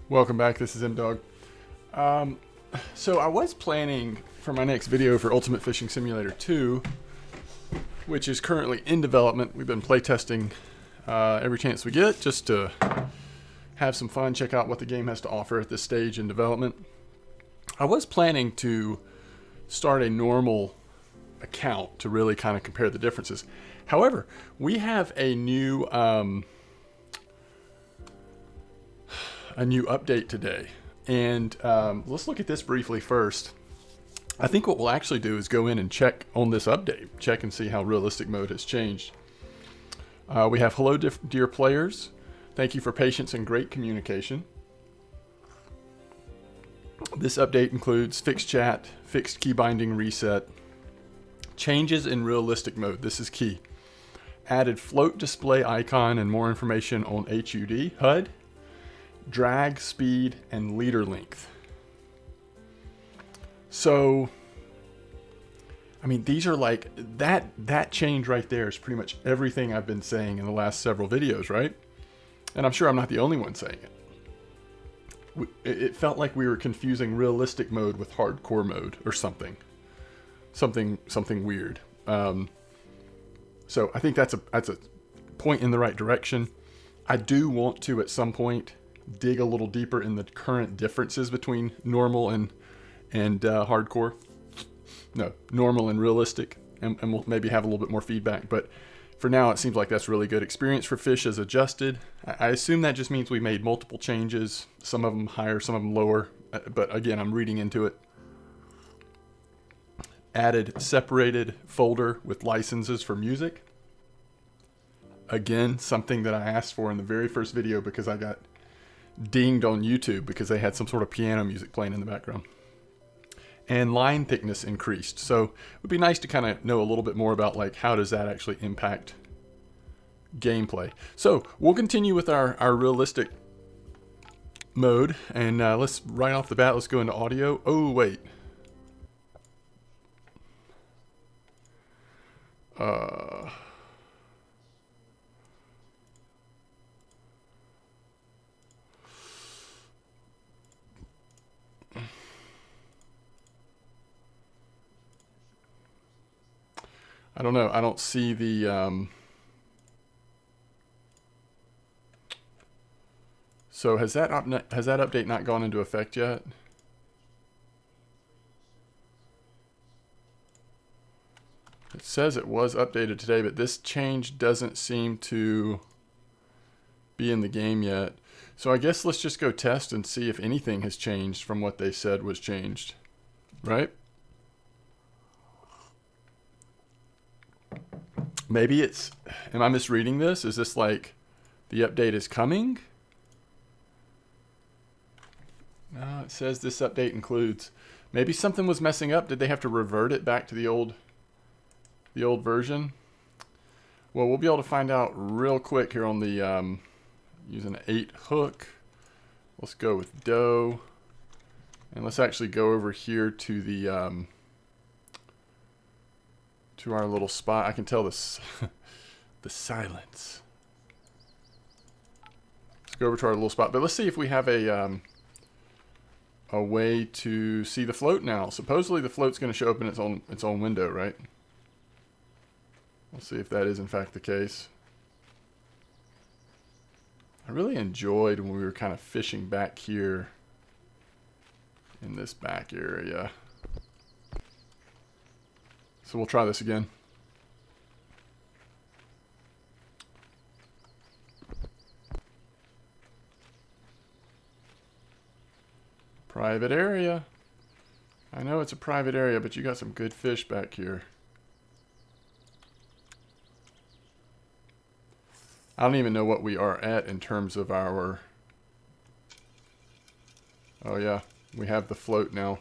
Welcome back, this is MDog. So I was planning for my next video for Ultimate Fishing Simulator 2, which is currently in development. We've been playtesting every chance we get just to have some fun, check out what the game has to offer at this stage in development. I was planning to start a normal account to really kind of compare the differences. However, we have a new update today, and let's look at this briefly first. I think what we'll actually do is go in and check on this update, check and see how realistic mode has changed. We have hello dear players, thank you for patience and great communication. This update includes fixed chat, fixed key binding reset, changes in realistic mode, this is key, added float display icon and more information on HUD, drag, speed, and leader length. So, I mean, these are like, that change right there is pretty much everything I've been saying in the last several videos, right? And I'm sure I'm not the only one saying it. It felt like we were confusing realistic mode with hardcore mode or something weird. So I think that's a point in the right direction. I do want to at some point dig a little deeper in the current differences between normal and hardcore. No, normal and realistic, and we'll maybe have a little bit more feedback. But for now, it seems like that's really good. Experience for fish is adjusted. I assume that just means we made multiple changes, some of them higher, some of them lower. But again, I'm reading into it. Added separated folder with licenses for music. Again, something that I asked for in the very first video because I got dinged on YouTube because they had some sort of piano music playing in the background. And line thickness increased. So it would be nice to kind of know a little bit more about like how does that actually impact gameplay. So we'll continue with our realistic mode, and let's right off the bat, let's go into audio. Oh wait. I don't know. I don't see the. So has that update not gone into effect yet? It says it was updated today, but this change doesn't seem to be in the game yet. So I guess let's just go test and see if anything has changed from what they said was changed, right? Maybe it's, am I misreading this? Is this like the update is coming? No, it says this update includes. Maybe something was messing up. Did they have to revert it back to the old version? Well, we'll be able to find out real quick here on the using an 8 hook. Let's go with doe, and let's actually go over here to the to our little spot. I can tell this the silence. Let's go over to our little spot, but let's see if we have a way to see the float now. Supposedly the float's going to show up in its own window, right? We'll see if that is in fact the case. I really enjoyed when we were kind of fishing back here in this back area. So we'll try this again. Private area. I know it's a private area, but you got some good fish back here. I don't even know what we are at in terms of our... Oh yeah, we have the float now.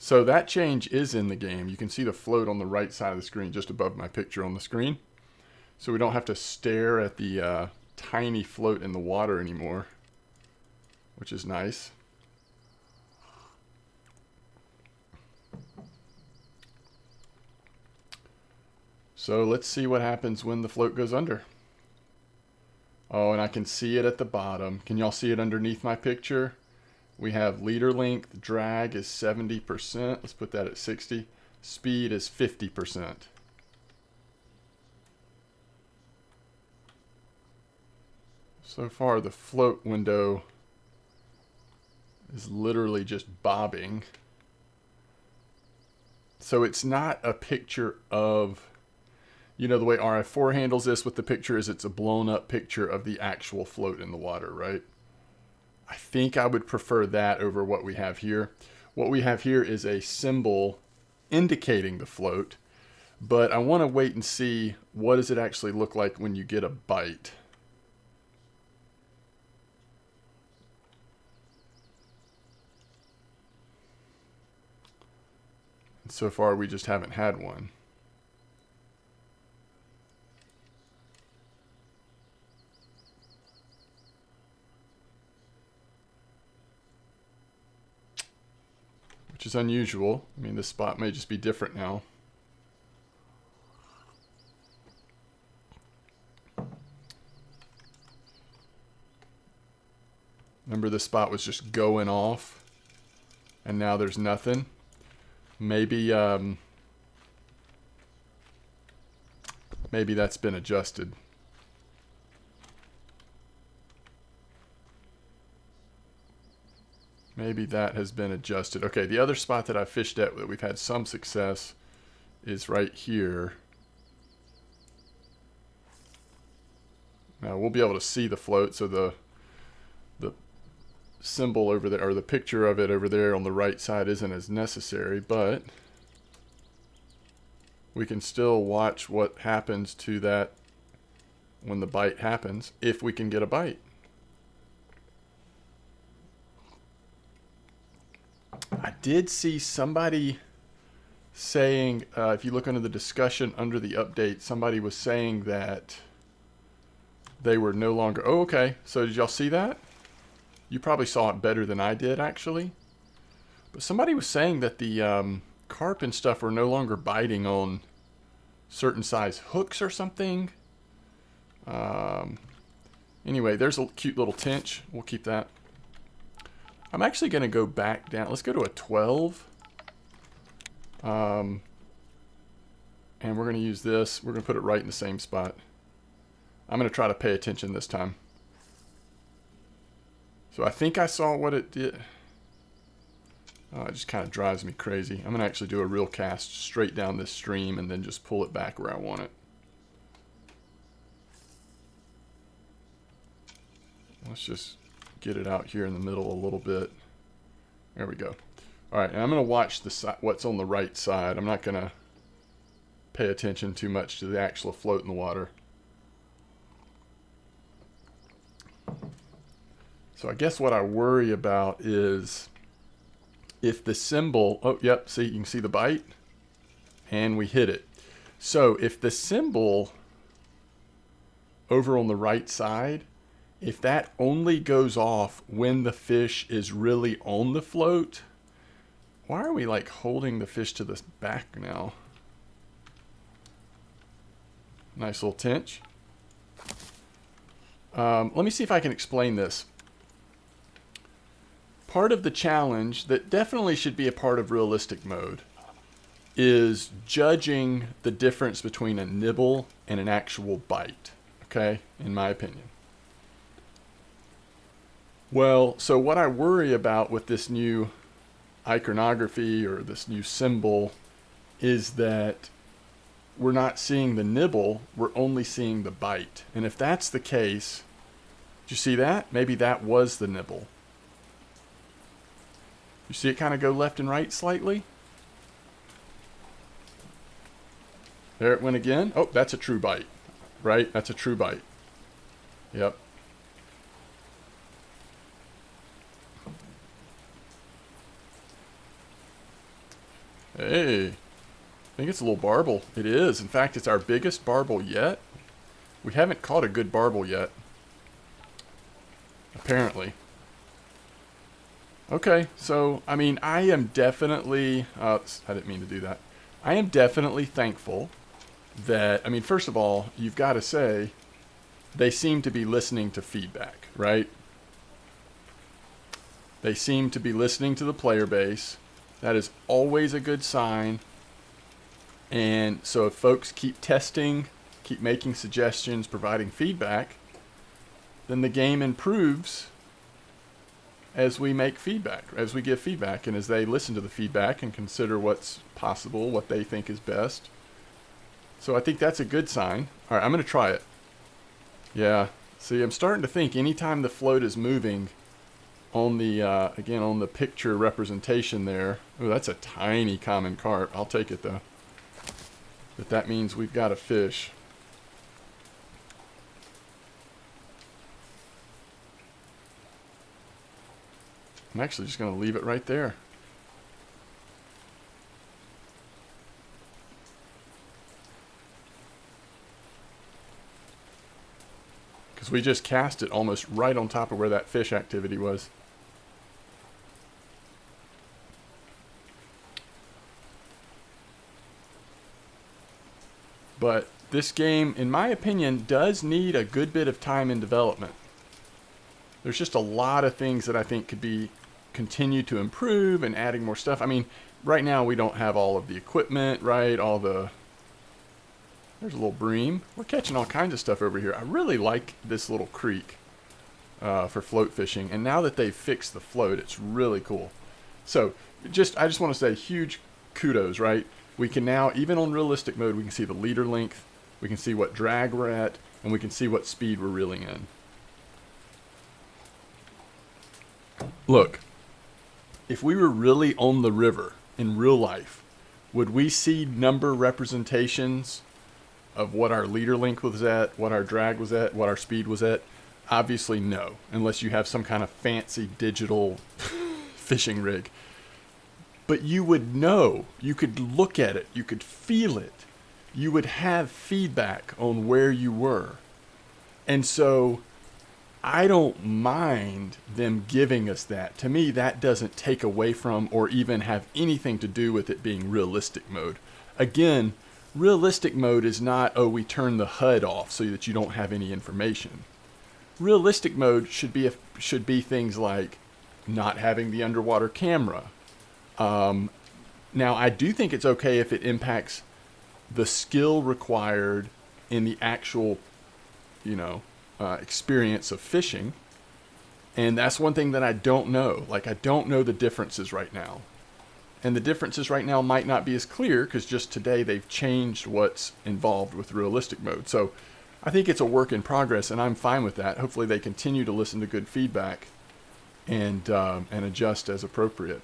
So that change is in the game. You can see the float on the right side of the screen, just above my picture on the screen. So we don't have to stare at the tiny float in the water anymore, which is nice. So let's see what happens when the float goes under. Oh, and I can see it at the bottom. Can y'all see it underneath my picture? We have leader length, drag is 70%. Let's put that at 60. Speed is 50%. So far, the float window is literally just bobbing. So it's not a picture of, you know, the way RF4 handles this with the picture is it's a blown up picture of the actual float in the water, right? I think I would prefer that over what we have here. What we have here is a symbol indicating the float, but I want to wait and see what does it actually look like when you get a bite. And so far we just haven't had one. Which is unusual. I mean, this spot may just be different now. Remember, this spot was just going off, and now there's nothing. Maybe, maybe that's been adjusted. Maybe that has been adjusted. Okay, the other spot that I fished at that we've had some success is right here. Now we'll be able to see the float, so the symbol over there, or the picture of it over there on the right side isn't as necessary, but we can still watch what happens to that when the bite happens, if we can get a bite. I did see somebody saying, if you look under the discussion under the update, somebody was saying that they were no longer... Oh, okay. So did y'all see that? You probably saw it better than I did, actually. But somebody was saying that the carp and stuff were no longer biting on certain size hooks or something. Anyway, there's a cute little tench. We'll keep that. I'm actually going to go back down. Let's go to a 12. And we're going to use this. We're going to put it right in the same spot. I'm going to try to pay attention this time. So I think I saw what it did. It just kind of drives me crazy. I'm going to actually do a real cast straight down this stream and then just pull it back where I want it. Let's just get it out here in the middle a little bit. There we go. All right, and I'm going to watch the what's on the right side. I'm not going to pay attention too much to the actual float in the water. So I guess what I worry about is if the symbol, oh, yep, see, you can see the bite, and we hit it. So if the symbol over on the right side, if that only goes off when the fish is really on the float, why are we like holding the fish to the back now? Nice little tench. Let me see if I can explain this. Part of the challenge that definitely should be a part of realistic mode is judging the difference between a nibble and an actual bite, okay, in my opinion. Well, so what I worry about with this new iconography or this new symbol is that we're not seeing the nibble, we're only seeing the bite. And if that's the case, did you see that? Maybe that was the nibble. You see it kind of go left and right slightly? There it went again. Oh, that's a true bite, right? That's a true bite. Yep. Hey, I think it's a little barbel. It is. In fact, it's our biggest barbel yet. We haven't caught a good barbel yet, apparently. Okay, so, I mean, I am definitely, I didn't mean to do that. I am definitely thankful that, I mean, first of all, you've got to say, they seem to be listening to feedback, right? They seem to be listening to the player base. That is always a good sign. And so if folks keep testing, keep making suggestions, providing feedback, then the game improves as we make feedback, as we give feedback, and as they listen to the feedback and consider what's possible, what they think is best. So I think that's a good sign. All right, I'm going to try it. Yeah, see, I'm starting to think anytime the float is moving on the, again, on the picture representation there. Oh, that's a tiny common carp. I'll take it, though. But that means we've got a fish. I'm actually just going to leave it right there. Because we just cast it almost right on top of where that fish activity was. But this game, in my opinion, does need a good bit of time in development. There's just a lot of things that I think could be continued to improve, and adding more stuff. I mean, right now we don't have all of the equipment, right? There's a little bream. We're catching all kinds of stuff over here. I really like this little creek for float fishing. And now that they've fixed the float, it's really cool. So I just want to say huge kudos, right? We can now, even on realistic mode, we can see the leader length, we can see what drag we're at, and we can see what speed we're reeling in. Look, if we were really on the river in real life, would we see number representations of what our leader length was at, what our drag was at, what our speed was at? Obviously no, unless you have some kind of fancy digital fishing rig. But you would know, you could look at it, you could feel it, you would have feedback on where you were. And so I don't mind them giving us that. To me, that doesn't take away from or even have anything to do with it being realistic mode. Again, realistic mode is not, oh, we turn the HUD off so that you don't have any information. Realistic mode should be things like not having the underwater camera. Now, I do think it's okay if it impacts the skill required in the actual, experience of fishing. And that's one thing that I don't know. Like, I don't know the differences right now. And the differences right now might not be as clear because just today they've changed what's involved with realistic mode. So I think it's a work in progress, and I'm fine with that. Hopefully they continue to listen to good feedback and adjust as appropriate.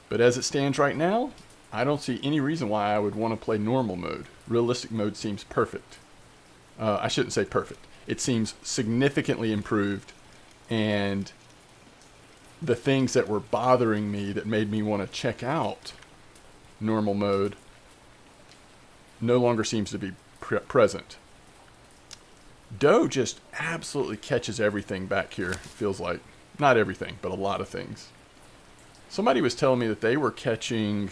But as it stands right now, I don't see any reason why I would want to play normal mode. Realistic mode seems perfect. I shouldn't say perfect. It seems significantly improved, and the things that were bothering me that made me want to check out normal mode no longer seems to be present. Doe just absolutely catches everything back here, it feels like. Not everything, but a lot of things. Somebody was telling me that they were catching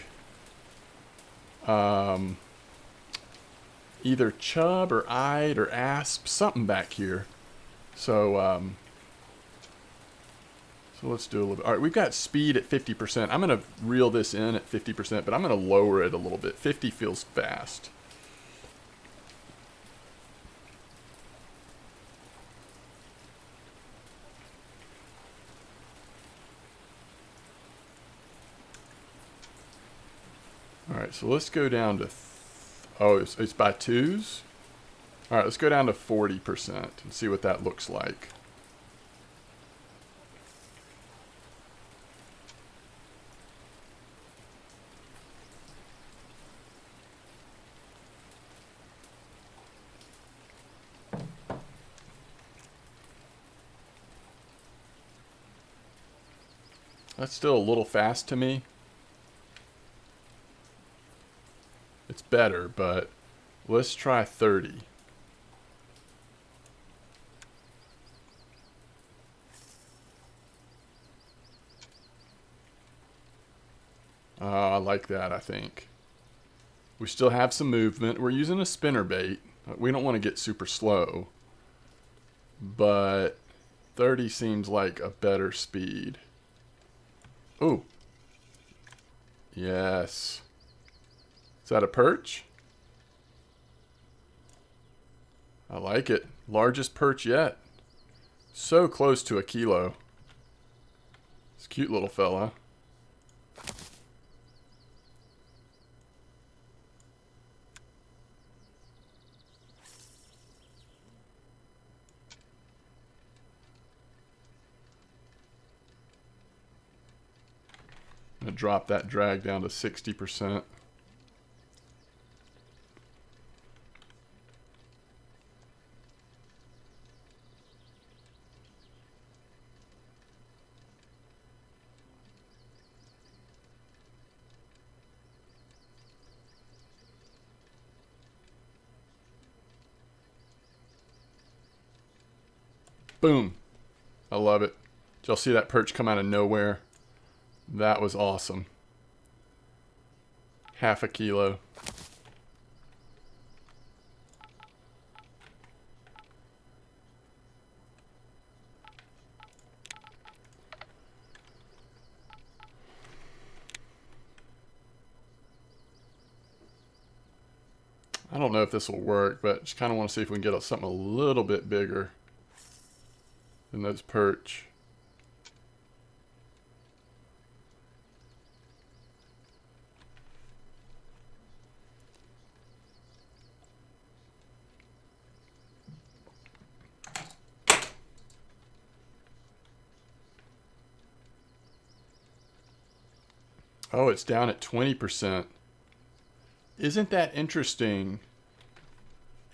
either chub or eyed or asp, something back here. So let's do a little bit. All right, we've got speed at 50%. I'm going to reel this in at 50%, but I'm going to lower it a little bit. 50 feels fast. All right, so let's go down to, it's by twos? All right, let's go down to 40% and see what that looks like. That's still a little fast to me. It's better, but let's try 30. I like that, I think. We still have some movement. We're using a spinner bait. We don't want to get super slow. But 30 seems like a better speed. Oh, yes. Is that a perch? I like it. Largest perch yet. So close to a kilo. It's a cute little fella. I'm going to drop that drag down to 60%. Boom. I love it. Did y'all see that perch come out of nowhere? That was awesome. Half a kilo. I don't know if this will work, but just kind of want to see if we can get something a little bit bigger than those perch. Oh, it's down at 20%. Isn't that interesting?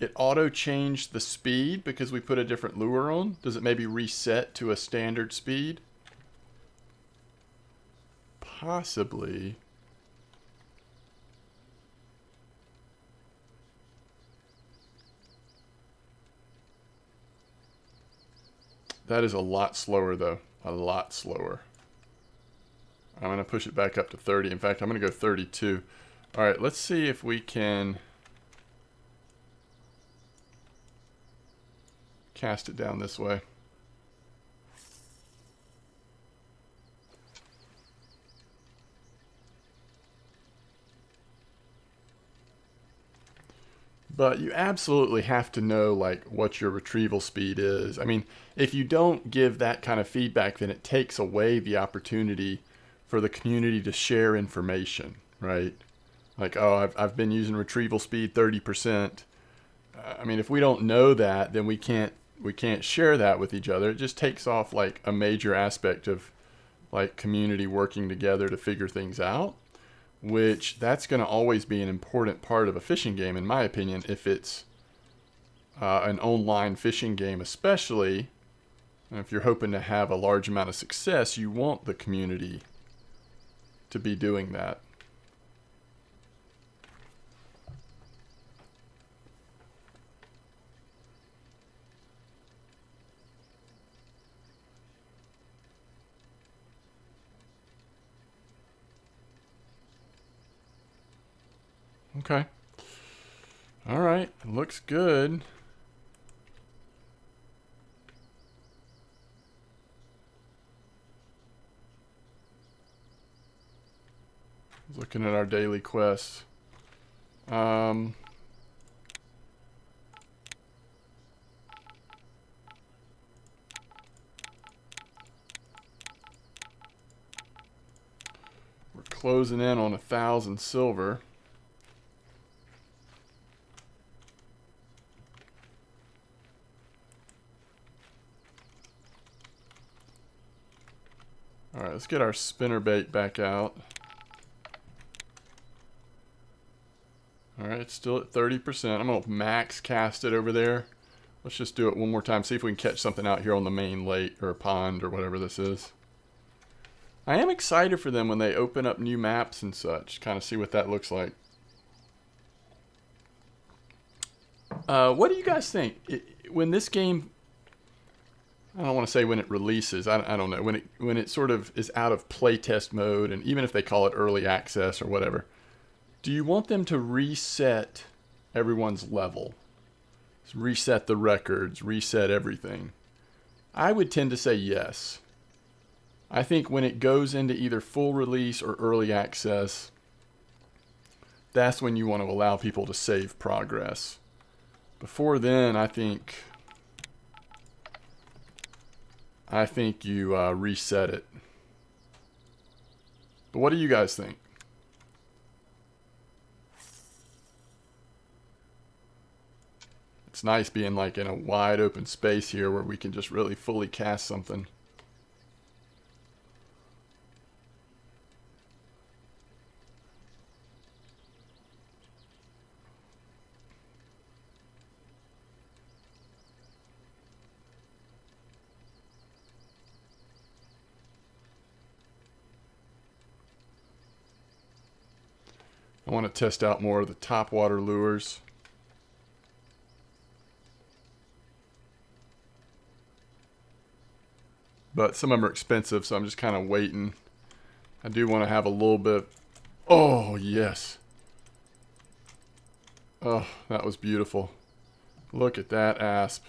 It auto-changed the speed because we put a different lure on. Does it maybe reset to a standard speed? Possibly. That is a lot slower though. A lot slower. I'm going to push it back up to 30. In fact, I'm going to go 32. All right, let's see if we can cast it down this way. But you absolutely have to know like what your retrieval speed is. I mean, if you don't give that kind of feedback, then it takes away the opportunity for the community to share information, right? Like, oh, I've been using retrieval speed 30%. I mean, if we don't know that, then we can't share that with each other. It just takes off like a major aspect of like community working together to figure things out, which that's going to always be an important part of a fishing game, in my opinion, if it's an online fishing game, especially if you're hoping to have a large amount of success. You want the community to be doing that. Okay. All right. Looks good. Looking at our daily quests. We're closing in on 1,000 silver. All right, let's get our spinnerbait back out. All right, it's still at 30%. I'm going to max cast it over there. Let's just do it one more time. See if we can catch something out here on the main lake or pond or whatever this is. I am excited for them when they open up new maps and such. Kind of see what that looks like. What do you guys think? When this game... I don't want to say when it releases. I don't know. When it sort of is out of playtest mode, and even if they call it early access or whatever, do you want them to reset everyone's level? Reset the records, reset everything? I would tend to say yes. I think when it goes into either full release or early access, that's when you want to allow people to save progress. Before then, I think you reset it. But what do you guys think? It's nice being like in a wide open space here where we can just really fully cast something. I want to test out more of the top water lures. But some of them are expensive, so I'm just kind of waiting. I do want to have a little bit. Oh, yes. Oh, that was beautiful. Look at that asp.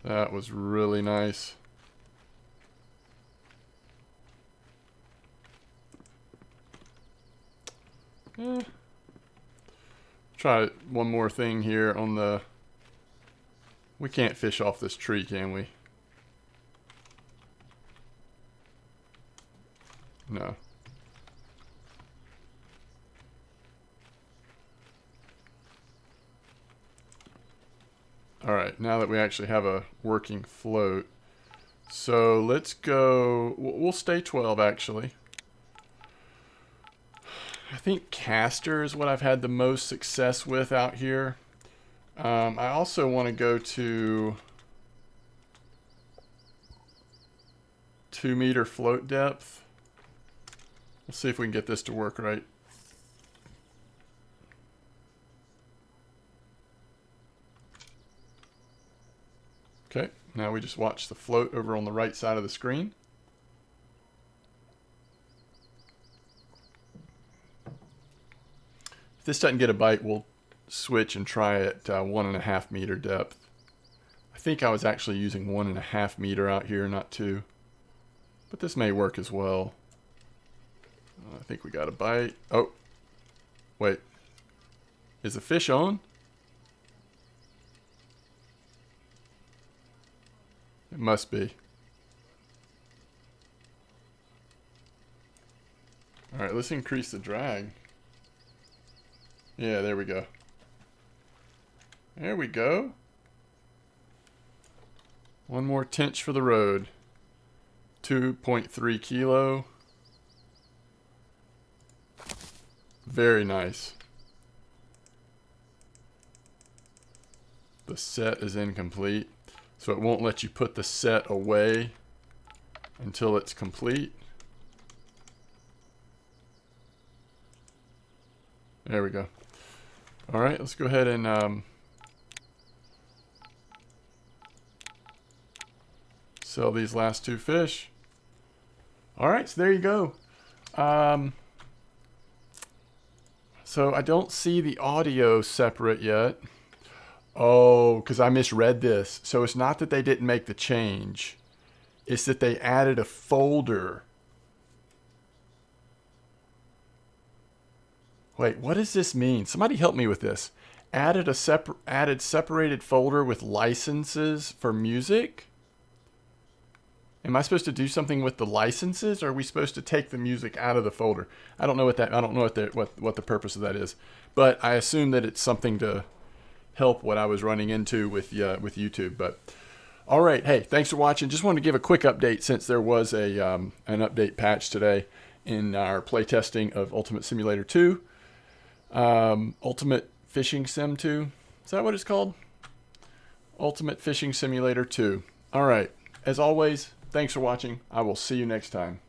That was really nice. Try one more thing here on the... We can't fish off this tree, can we? No. Alright, now that we actually have a working float. So let's go... We'll stay 12 actually. I think caster is what I've had the most success with out here. I also want to go to 2-meter float depth. We'll see if we can get this to work right. Okay, now we just watch the float over on the right side of the screen. If this doesn't get a bite, we'll switch and try at 1.5 meter depth. I think I was actually using 1.5 meter out here, not 2. But this may work as well. I think we got a bite. Oh, wait. Is the fish on? It must be. Alright, let's increase the drag. Yeah, there we go. There we go. One more tench for the road. 2.3 kilo. Very nice. The set is incomplete, so it won't let you put the set away until it's complete. There we go. All right, let's go ahead and sell these last 2 fish. All right, so there you go. So I don't see the audio separate yet. Oh, because I misread this. So it's not that they didn't make the change. It's that they added a folder. Wait, what does this mean? Somebody help me with this. Added separated folder with licenses for music? Am I supposed to do something with the licenses, or are we supposed to take the music out of the folder? I don't know what that. I don't know what the purpose of that is, but I assume that it's something to help what I was running into with YouTube. But all right, hey, thanks for watching. Just wanted to give a quick update since there was a an update patch today in our playtesting of Ultimate Simulator 2, Ultimate Fishing Sim 2. Is that what it's called? Ultimate Fishing Simulator 2. All right, as always. Thanks for watching. I will see you next time.